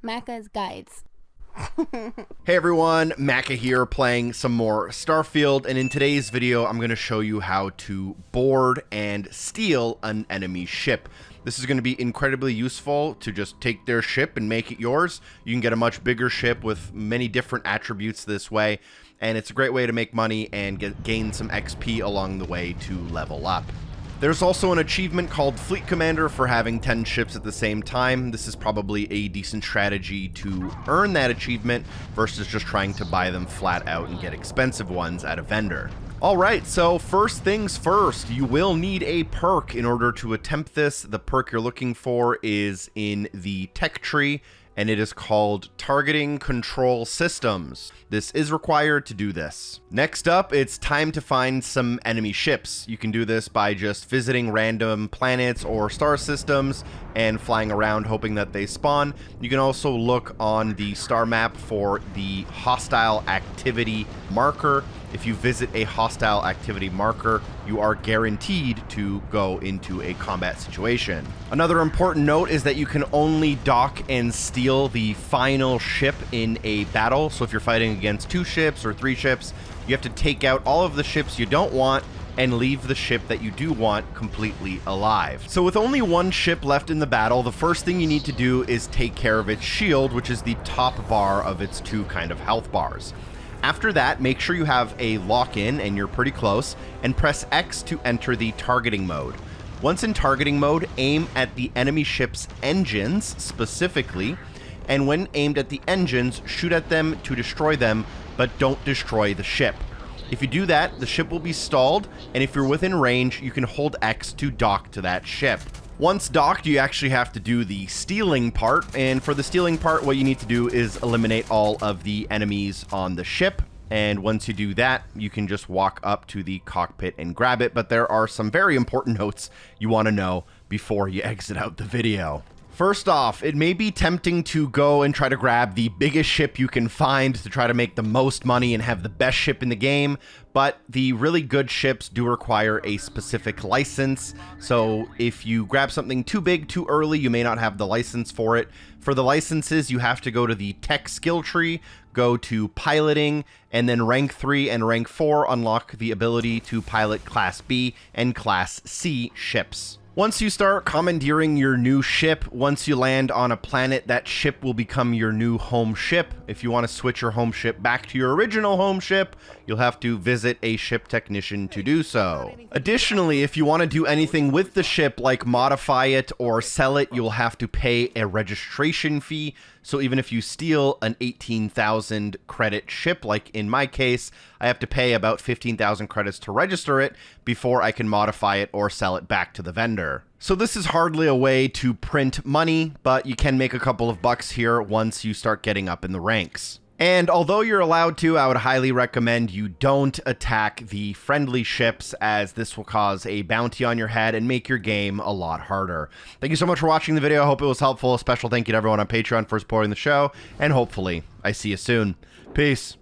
Macca's Guides. Hey everyone, Macca here playing some more Starfield, and in today's video I'm going to show you how to board and steal an enemy ship. This is going to be incredibly useful to just take their ship and make it yours. You can get a much bigger ship with many different attributes this way, and it's a great way to make money and gain some XP along the way to level up. There's also an achievement called Fleet Commander for having 10 ships at the same time. This is probably a decent strategy to earn that achievement versus just trying to buy them flat out and get expensive ones at a vendor. Alright, so first things first, you will need a perk in order to attempt this. The perk you're looking for is in the tech tree, and it is called Targeting Control Systems. This is required to do this. Next up, it's time to find some enemy ships. You can do this by just visiting random planets or star systems and flying around hoping that they spawn. You can also look on the star map for the hostile activity marker. If you visit a hostile activity marker, you are guaranteed to go into a combat situation. Another important note is that you can only dock and steal the final ship in a battle. So if you're fighting against 2 ships or 3 ships, you have to take out all of the ships you don't want and leave the ship that you do want completely alive. So with only 1 ship left in the battle, the first thing you need to do is take care of its shield, which is the top bar of its 2 kind of health bars. After that, make sure you have a lock-in, and you're pretty close, and press X to enter the targeting mode. Once in targeting mode, aim at the enemy ship's engines specifically, and when aimed at the engines, shoot at them to destroy them, but don't destroy the ship. If you do that, the ship will be stalled, and if you're within range, you can hold X to dock to that ship. Once docked, you actually have to do the stealing part, and for the stealing part, what you need to do is eliminate all of the enemies on the ship, and once you do that, you can just walk up to the cockpit and grab it, but there are some very important notes you want to know before you exit out the video. First off, it may be tempting to go and try to grab the biggest ship you can find to try to make the most money and have the best ship in the game, but the really good ships do require a specific license. So if you grab something too big too early, you may not have the license for it. For the licenses, you have to go to the tech skill tree, go to piloting, and then rank 3 and rank 4 unlock the ability to pilot Class B and Class C ships. Once you start commandeering your new ship, once you land on a planet, that ship will become your new home ship. If you want to switch your home ship back to your original home ship, you'll have to visit a ship technician to do so. Additionally, if you want to do anything with the ship, like modify it or sell it, you'll have to pay a registration fee. So even if you steal an 18,000 credit ship, like in my case, I have to pay about 15,000 credits to register it before I can modify it or sell it back to the vendor. So this is hardly a way to print money, but you can make a couple of bucks here once you start getting up in the ranks. And although you're allowed to, I would highly recommend you don't attack the friendly ships, as this will cause a bounty on your head and make your game a lot harder. Thank you so much for watching the video. I hope it was helpful. A special thank you to everyone on Patreon for supporting the show, and hopefully I see you soon. Peace.